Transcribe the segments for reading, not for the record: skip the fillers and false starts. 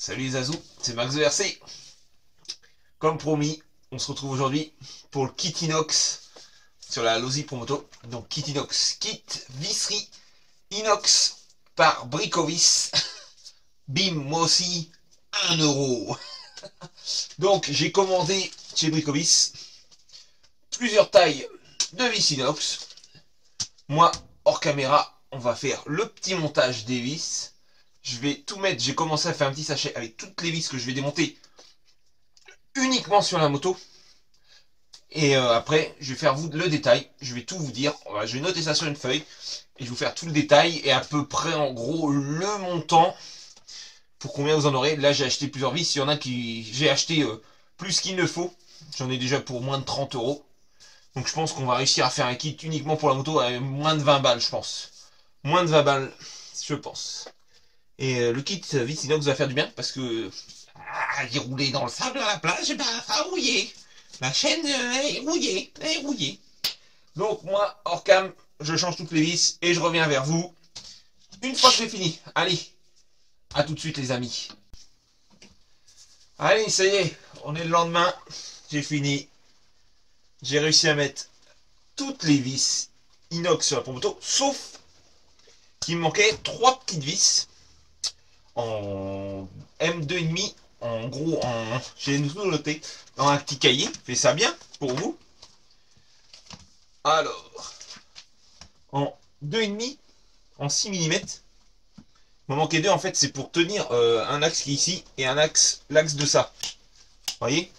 Salut les Azous, c'est Max de RC. Comme promis, on se retrouve aujourd'hui pour le kit inox sur la Losi Promoto. Donc kit inox, kit visserie inox par Bricovis. Bim, moi aussi, 1 €. Donc j'ai commandé chez Bricovis plusieurs tailles de vis inox. Moi, hors caméra, on va faire le petit montage des vis. Je vais tout mettre, j'ai commencé à faire un petit sachet avec toutes les vis que je vais démonter uniquement sur la moto. Et après, je vais faire le détail. Je vais tout vous dire. Je vais noter ça sur une feuille. Et je vais vous faire tout le détail. Et à peu près, en gros, le montant. Pour combien vous en aurez. Là, j'ai acheté plusieurs vis. Il y en a qui... J'ai acheté plus qu'il ne faut. J'en ai déjà pour moins de 30 €. Donc je pense qu'on va réussir à faire un kit uniquement pour la moto à moins de 20 balles, je pense. Moins de 20 balles, je pense. Et le kit vis inox va faire du bien. Parce que... j'ai roulé dans le sable à la plage. Et bah, ça a rouillé. La chaîne est rouillée, Donc moi, hors cam, je change toutes les vis et je reviens vers vous une fois que j'ai fini. Allez, à tout de suite les amis. Allez, ça y est, on est le lendemain, j'ai fini. J'ai réussi à mettre toutes les vis inox sur la moto, sauf qu'il me manquait 3 petites vis en M2,5. En gros, j'ai tout noté dans un petit cahier. Fais ça bien pour vous. Alors, en 2,5, en 6 mm. Il m'en manquait 2 en fait, c'est pour tenir un axe qui est ici et un axe, l'axe de ça. Vous voyez?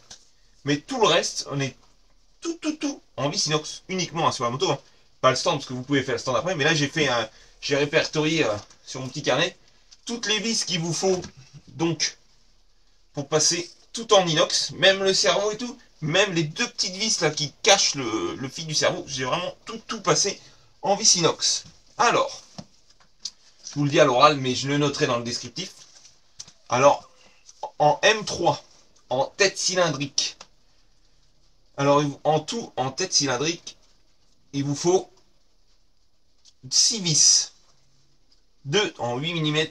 Mais tout le reste, on est tout en vis inox, uniquement sur la moto. Hein. Pas le stand, parce que vous pouvez faire le stand après. Mais là, j'ai répertorié sur mon petit carnet toutes les vis qu'il vous faut. Donc, pour passer tout en inox, même le cerveau et tout, même les 2 petites vis là qui cachent le fil du cerveau, j'ai vraiment tout passé en vis inox. Alors, je vous le dis à l'oral, mais je le noterai dans le descriptif. Alors, en M3, en tête cylindrique, alors en tout, en tête cylindrique, il vous faut 6 vis, 2 en 8 mm,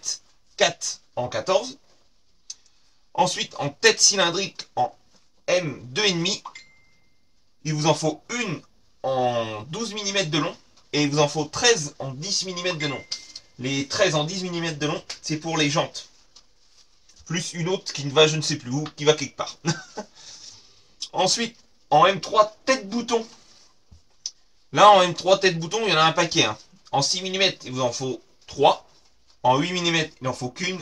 4 en 14. Ensuite, en tête cylindrique, en M2,5, il vous en faut une en 12 mm de long et il vous en faut 13 en 10 mm de long. Les 13 en 10 mm de long, c'est pour les jantes. Plus une autre qui ne va je ne sais plus où, qui va quelque part. Ensuite, en M3 tête bouton. Là, en M3 tête bouton, il y en a un paquet. Hein. En 6 mm, il vous en faut 3. En 8 mm, il n'en faut qu'une.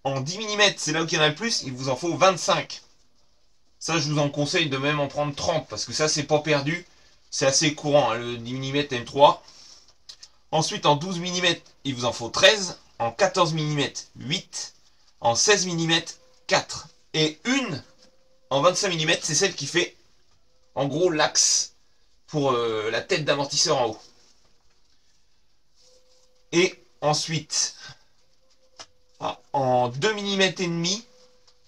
En 10 mm, c'est là où il y en a le plus, il vous en faut 25. Ça, je vous en conseille de même en prendre 30, parce que ça, c'est pas perdu. C'est assez courant, hein, le 10 mm M3. Ensuite, en 12 mm, il vous en faut 13. En 14 mm, 8. En 16 mm, 4. Et une en 25 mm, c'est celle qui fait, en gros, l'axe pour la tête d'amortisseur en haut. Et ensuite, en 2 mm et demi,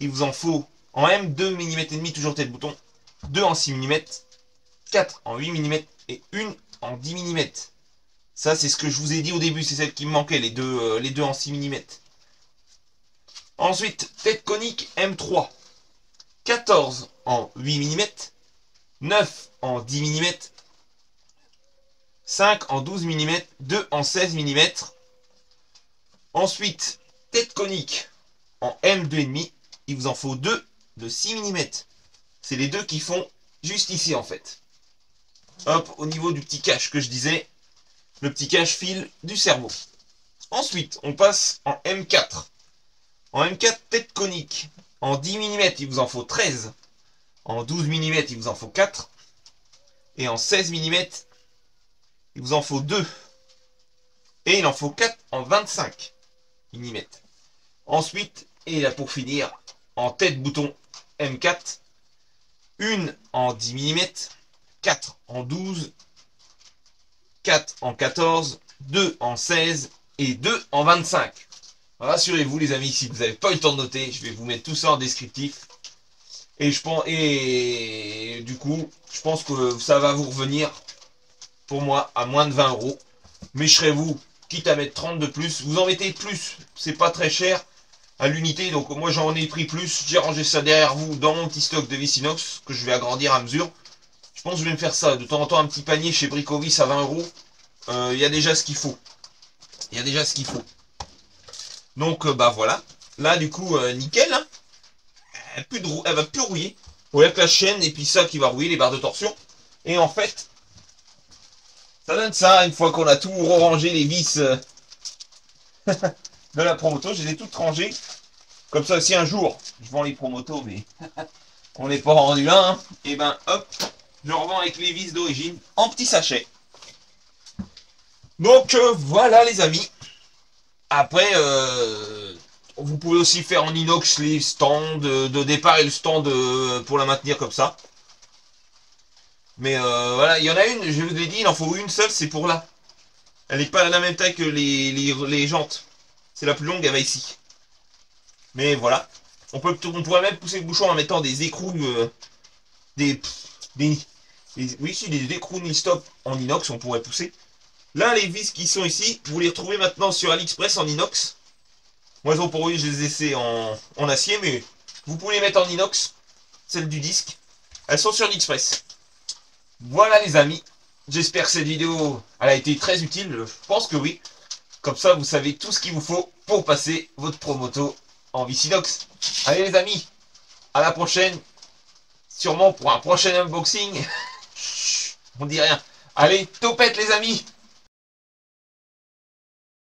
il vous en faut, en M, 2 mm et demi, toujours tête bouton, 2 en 6 mm, 4 en 8 mm et 1 en 10 mm. Ça, c'est ce que je vous ai dit au début, c'est celle qui me manquait, les deux en 6 mm. Ensuite, tête conique M3, 14 en 8 mm, 9 en 10 mm, 5 en 12 mm, 2 en 16 mm. Ensuite, tête conique en M2,5, il vous en faut 2 de 6 mm. C'est les deux qui font juste ici en fait. Hop, au niveau du petit cache que je disais, le petit cache-fil du cerveau. Ensuite, on passe en M4. En M4, tête conique. En 10 mm, il vous en faut 13. En 12 mm, il vous en faut 4. Et en 16 mm, il vous en faut 2. Et il en faut 4 en 25 mm. Ensuite, et là pour finir, en tête bouton M4, une en 10 mm, 4 en 12, 4 en 14, 2 en 16 et 2 en 25. Rassurez-vous les amis, si vous n'avez pas eu le temps de noter, je vais vous mettre tout ça en descriptif. Et du coup, je pense que ça va vous revenir, pour moi, à moins de 20 €. Mais je serai vous, quitte à mettre 30 de plus, vous en mettez plus, c'est pas très cher. à l'unité. Donc moi j'en ai pris plus. J'ai rangé ça derrière vous dans mon petit stock de vis inox que je vais agrandir à mesure. Je pense que je vais me faire ça de temps en temps, un petit panier chez Bricovis à 20 €. Il y a déjà ce qu'il faut. Il y a déjà ce qu'il faut. Donc bah voilà. Là du coup nickel. Hein. Elle va plus rouiller. Il n'y a que la chaîne et puis ça qui va rouiller, les barres de torsion. Et en fait, ça donne ça une fois qu'on a tout rangé, les vis de la Promoto. Je les ai toutes rangées. Comme ça, si un jour je vends les Promoto, mais on n'est pas rendu là, hein, et ben hop, je revends avec les vis d'origine en petit sachet. Donc voilà les amis. Après, vous pouvez aussi faire en inox les stands de départ et le stand pour la maintenir comme ça. Mais voilà, il y en a une, je vous l'ai dit, il en faut une seule, c'est pour là. Elle n'est pas à la même taille que les jantes. C'est la plus longue, elle va ici. Mais voilà. On pourrait même pousser le bouchon en mettant des écrous, oui, si, des écrous stop en inox, on pourrait pousser. Là, les vis qui sont ici, vous les retrouvez maintenant sur AliExpress en inox. Moi, pour eux, je les essaie en acier, mais vous pouvez les mettre en inox, celles du disque. Elles sont sur AliExpress. Voilà les amis. J'espère que cette vidéo elle a été très utile. Je pense que oui. Comme ça, vous savez tout ce qu'il vous faut pour passer votre Promoto en vis inox. Allez les amis, à la prochaine. Sûrement pour un prochain unboxing. On dit rien. Allez, topette les amis.